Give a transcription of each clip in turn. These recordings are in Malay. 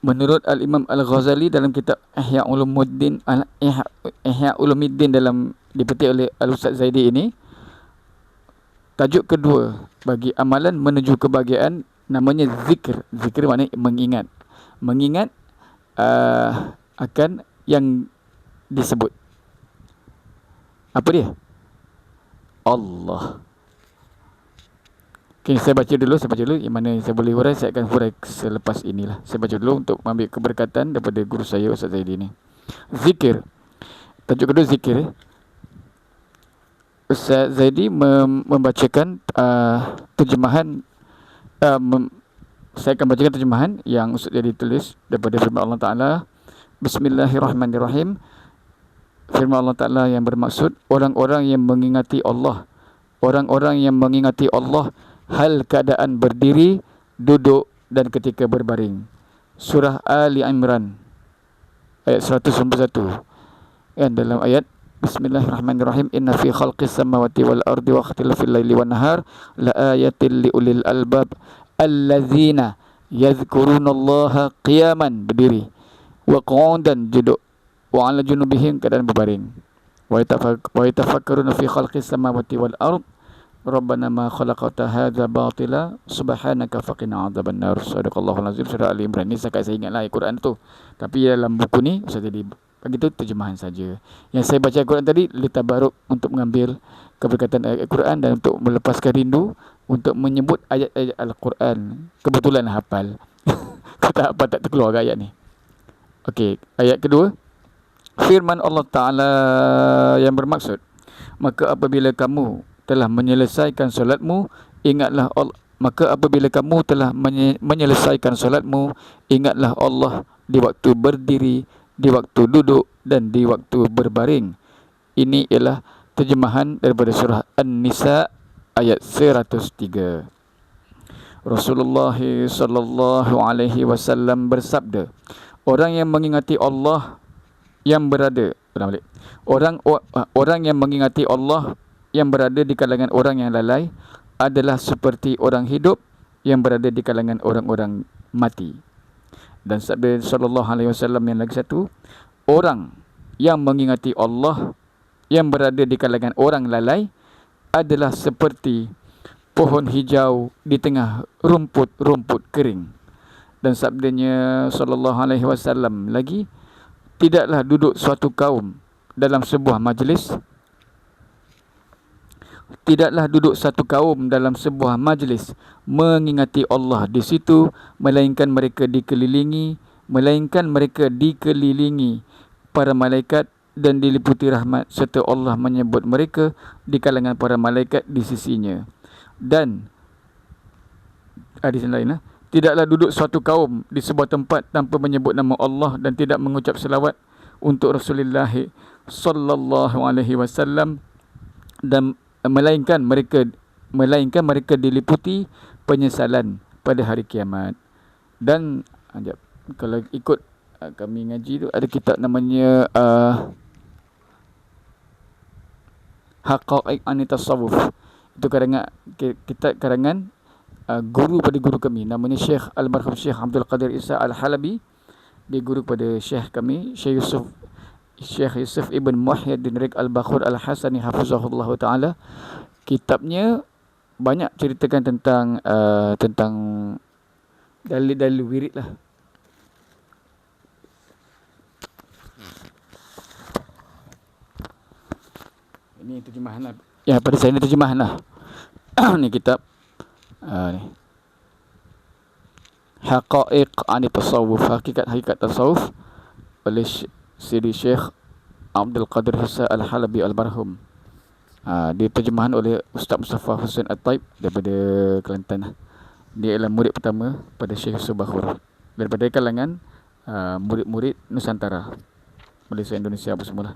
Menurut Al-Imam Al-Ghazali dalam kitab Ihya Ulumuddin, Ihya Ulumuddin dalam dipetik oleh Al-Ustaz Zaidi ini, tajuk kedua bagi amalan menuju kebahagiaan namanya zikr. Zikr maknanya mengingat. Mengingat akan yang disebut. Apa dia? Allah. Okay, saya baca dulu. Yang mana saya boleh hurai, saya akan hurai selepas inilah. Saya baca dulu untuk mengambil keberkatan daripada guru saya, Ustaz Zaidi ni. Zikir. Tajuk kedua zikir. Ustaz Zaidi membacakan terjemahan. Saya akan bacakan terjemahan yang Ustaz Zaidi tulis daripada firman Allah Ta'ala. Bismillahirrahmanirrahim. Firman Allah Ta'ala yang bermaksud orang-orang yang mengingati Allah. Orang-orang yang mengingati Allah hal keadaan berdiri, duduk dan ketika berbaring. Surah Ali Imran ayat 191. Dan dalam ayat Bismillahirrahmanirrahim, inna fi khalqis samawati wal ardi wa ikhtilafil laili wan nahar la ayatil liulil albab allazina yadhkurunallaha qiyaman, berdiri, wa qu'udan, duduk, wa 'ala junubihim, keadaan berbaring, wa yatafakkaruna fi khalqis samawati wal ard Rabbana ma khalaqta hadza batila subhanaka faqina adzabannar. Sadaqallahul azim. Surah Ali Imran. Ni saya ingatlah ayat Quran tu. Tapi dalam buku ni Ustaz jadi bagi tu terjemahan saja. Yang saya baca Al-Quran tadi litabaruk untuk mengambil keberkatan ayat Quran dan untuk melepaskan rindu untuk menyebut ayat-ayat Al-Quran. Kebetulan hafal. Kata apa tak terkeluar ayat ni. Okey, ayat kedua. Firman Allah Ta'ala yang bermaksud, maka apabila kamu telah menyelesaikan solatmu, ingatlah Allah. Maka apabila kamu telah menyelesaikan solatmu, ingatlah Allah di waktu berdiri, di waktu duduk dan di waktu berbaring. Ini ialah terjemahan daripada surah An-Nisa ayat 103. Rasulullah sallallahu alaihi wasallam bersabda, orang yang mengingati Allah yang berada, orang yang mengingati Allah yang berada di kalangan orang yang lalai adalah seperti orang hidup yang berada di kalangan orang-orang mati. Dan sabda sallallahu alaihi wasallam yang lagi satu, orang yang mengingati Allah yang berada di kalangan orang lalai adalah seperti pohon hijau di tengah rumput-rumput kering. Dan sabdanya sallallahu alaihi wasallam lagi, tidaklah duduk suatu kaum dalam sebuah majlis, tidaklah duduk satu kaum dalam sebuah majlis mengingati Allah di situ, melainkan mereka dikelilingi para malaikat dan diliputi rahmat, serta Allah menyebut mereka di kalangan para malaikat di sisinya. Dan hadis lain, tidaklah duduk suatu kaum di sebuah tempat tanpa menyebut nama Allah dan tidak mengucap selawat untuk Rasulullah sallallahu alaihi wasallam, dan melainkan mereka diliputi penyesalan pada hari kiamat. Dan kalau ikut kami ngaji tu, ada kitab namanya Haqa'iq Anit Tasawuf. Itu karangan guru pada guru kami, namanya Syekh Almarhum Syekh Abdul Qadir Isa Al-Halabi. Dia guru pada Syekh kami, Syekh Yusuf Ibn Muhyiddin Rik Al-Bakhur Al-Hasani hafizahullah ta'ala. Kitabnya banyak ceritakan tentang dalil-dalil wirid lah. Ini terjemahan lah. Ya, pada saya ini terjemahan lah. Ni kitab ni. Haqa'iq Anit Tasawuf, hakikat tasawuf, oleh Sidi Syekh Abdul Qadir Isa Al-Halabi Al-Barhum. Dia terjemahan oleh Ustaz Mustafa Hussein At-Taib daripada Kelantan. Dia adalah murid pertama pada Syekh Yusuf Bakhur daripada kalangan murid-murid Nusantara, Malaysia, Indonesia apa semualah.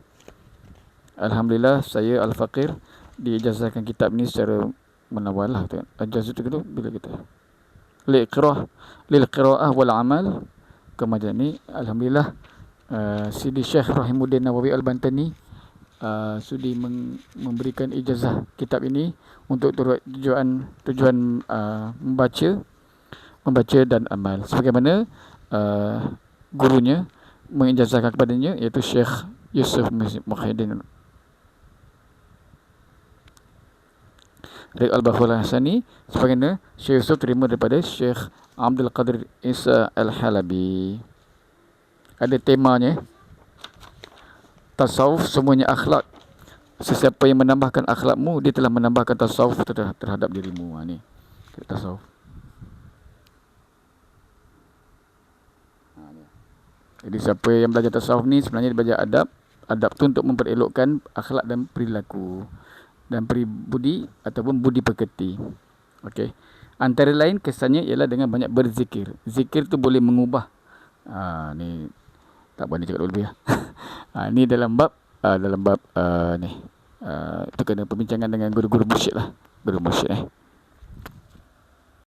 Alhamdulillah, saya Al-Faqir diijazahkan kitab ni secara menawal lah. Ijazah tu bila kita lil qiraah wal amal kemajuan ni. Alhamdulillah, Sidi Syekh Rahimuddin Nawawi Al-Bantani sudi memberikan ijazah kitab ini untuk tujuan membaca dan amal. Sebagaimana gurunya mengijazahkan kepadanya, iaitu Syekh Yusuf Muhyiddin Rik Al-Bakhul Hasani, sebagaimana Syekh Yusuf terima daripada Syekh Abdul Qadir Isa Al-Halabi. Ada temanya, tasawuf semuanya akhlak. Sesiapa yang menambahkan akhlakmu, dia telah menambahkan tasawuf terhadap dirimu. Ni tasawuf. Jadi siapa yang belajar tasawuf ni sebenarnya dia belajar adab. Adab tu untuk memperelokkan akhlak dan perilaku dan pribudi ataupun budi pekerti. Okey. Antara lain kesannya ialah dengan banyak berzikir. Zikir tu boleh mengubah. Ni tak berani cakap lebih lah. Ni dalam bab ni. Itu kena perbincangan dengan guru-guru mursyid lah. Guru mursyid